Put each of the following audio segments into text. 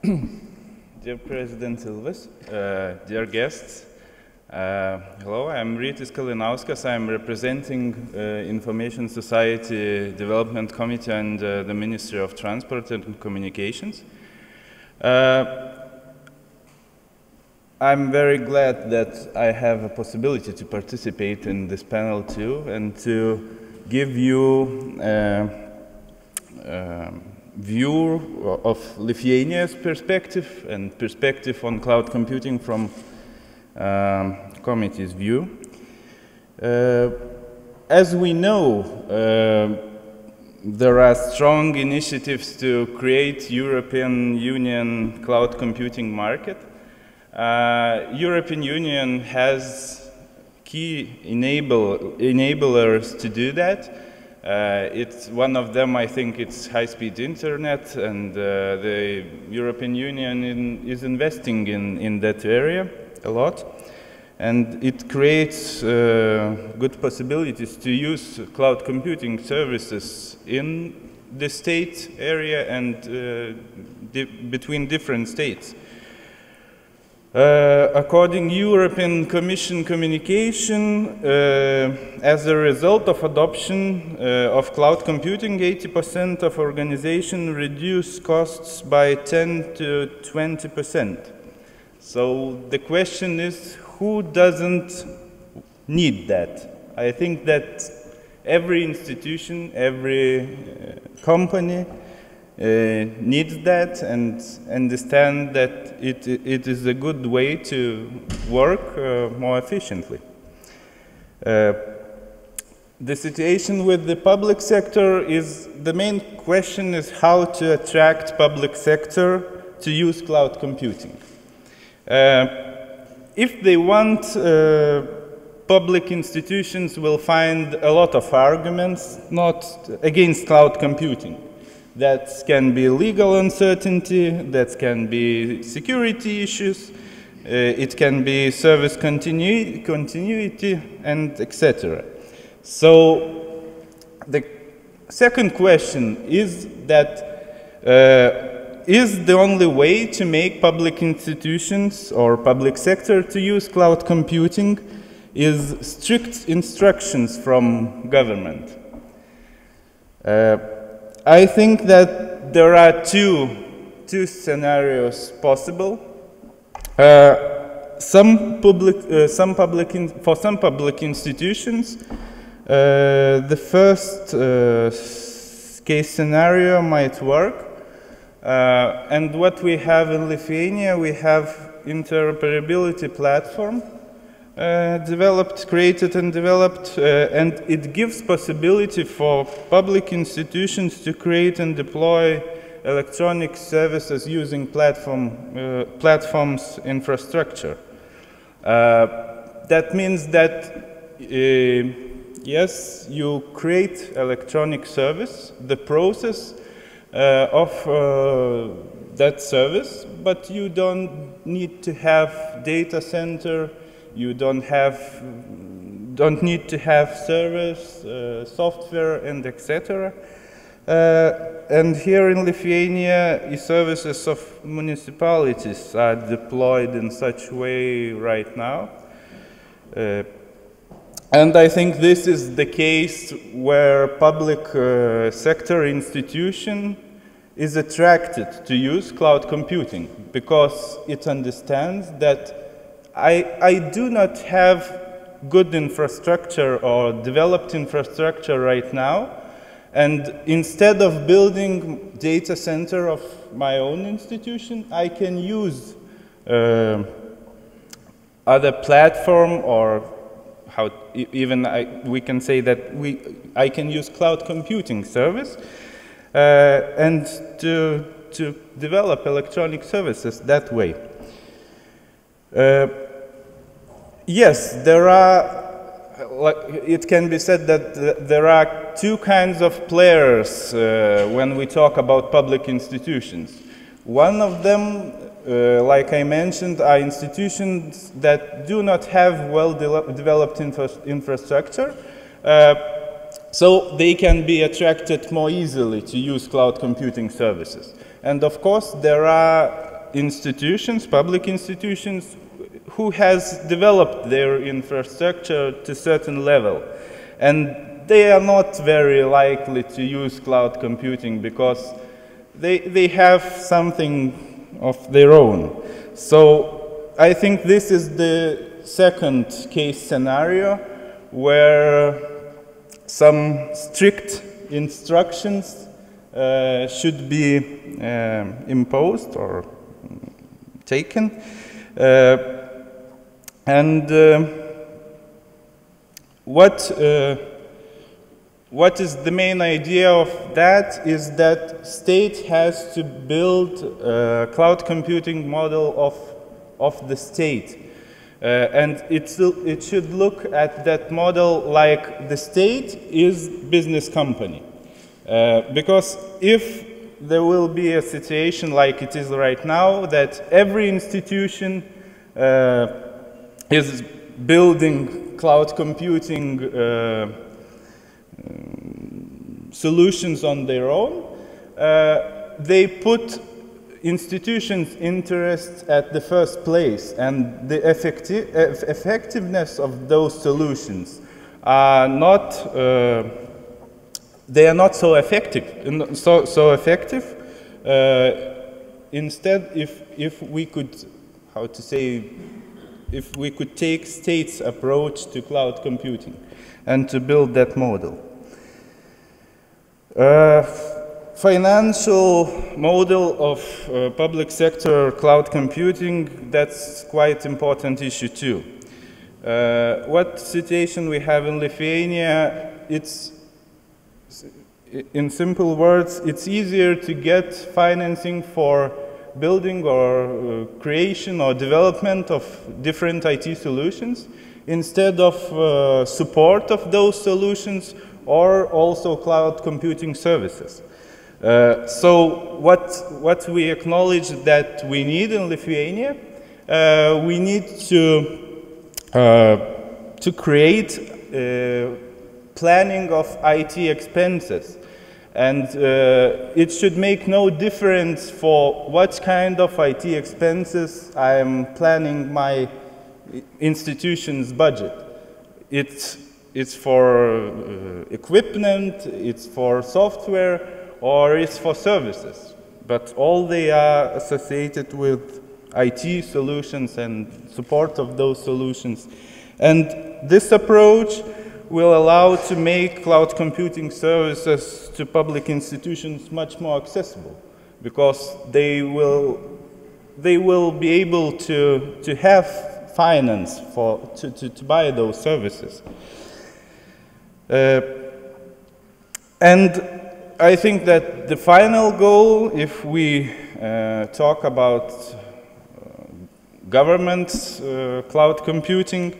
Dear President Ilves, dear guests, hello, I'm Rytis Kalinauskas. I'm representing Information Society Development Committee and the Ministry of Transport and Communications. I'm very glad that I have a possibility to participate in this panel too and to give you view of Lithuania's perspective and perspective on cloud computing from committee's view. As we know, there are strong initiatives to create European Union cloud computing market. European Union has key enablers to do that. It's one of them, I think, it's high-speed internet, and the European Union is investing in that area a lot. And it creates good possibilities to use cloud computing services in the state area and between different states. According to European Commission communication, as a result of adoption of cloud computing, 80% of organizations reduce costs by 10 to 20%. So the question is, who doesn't need that? I think that every institution, every company needs that and understand that it is a good way to work more efficiently. The situation with the public sector is, the main question is how to attract public sector to use cloud computing. If they want, public institutions will find a lot of arguments not against cloud computing. That can be legal uncertainty, that can be security issues, it can be service continuity, and etc. So the second question is that is the only way to make public institutions or public sector to use cloud computing is strict instructions from government. I think that there are two scenarios possible. For some public institutions, the first case scenario might work. And what we have in Lithuania, we have interoperability platform created and developed, and it gives possibility for public institutions to create and deploy electronic services using platforms infrastructure. That means that yes, you create electronic service, the process of that service, but you don't need to have data center. You don't need to have servers, software, and etc. And here in Lithuania, services of municipalities are deployed in such way right now. And I think this is the case where public sector institution is attracted to use cloud computing because it understands that I do not have good infrastructure or developed infrastructure right now, and instead of building data center of my own institution, I can use other platform, or we can say that I can use cloud computing service and to develop electronic services that way. Yes, there are, it can be said that there are two kinds of players when we talk about public institutions. One of them, like I mentioned, are institutions that do not have well-developed infrastructure, so they can be attracted more easily to use cloud computing services. And of course, there are institutions, public institutions, who has developed their infrastructure to a certain level. And they are not very likely to use cloud computing because they have something of their own. So I think this is the second case scenario where some strict instructions should be imposed or taken. What is the main idea of that is that state has to build a cloud computing model of the state. And it should look at that model like the state is business company. Because if there will be a situation like it is right now, that every institution is building cloud computing solutions on their own, they put institutions' interests at the first place, and the effectiveness of those solutions are not they are not so effective. Instead, if we could, how to say, if we could take state's approach to cloud computing and to build that model. Financial model of public sector cloud computing, that's quite important issue too. What situation we have in Lithuania, it's, in simple words, it's easier to get financing for building or creation or development of different IT solutions instead of support of those solutions or also cloud computing services. So what we acknowledge that we need in Lithuania, we need to create planning of IT expenses. And it should make no difference for what kind of IT expenses I am planning my institution's budget. It's for equipment, it's for software, or it's for services. But all they are associated with IT solutions and support of those solutions. And this approach will allow to make cloud computing services to public institutions much more accessible, because they will be able to have finance to buy those services. And I think that the final goal, if we talk about government cloud computing,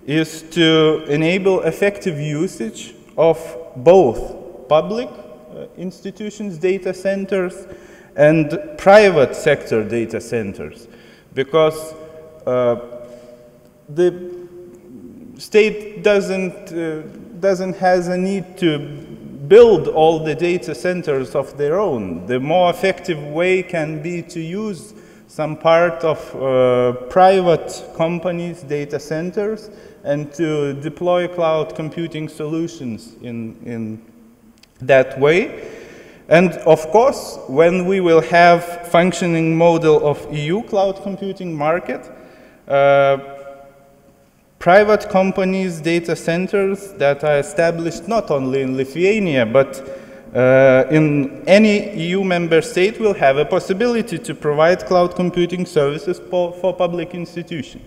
is to enable effective usage of both public institutions' data centers and private sector data centers, because the state doesn't have a need to build all the data centers of their own. The more effective way can be to use some part of private companies' data centers and to deploy cloud computing solutions in that way. And of course, when we will have functioning model of EU cloud computing market, private companies' data centers that are established not only in Lithuania, but in any EU member state will have a possibility to provide cloud computing services for public institutions.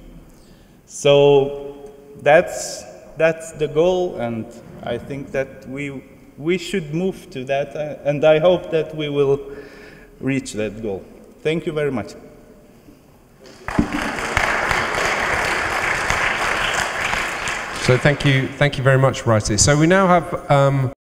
So that's the goal, and I think that we should move to that, and I hope that we will reach that goal. Thank you very much. So thank you very much, Rytis. So we now have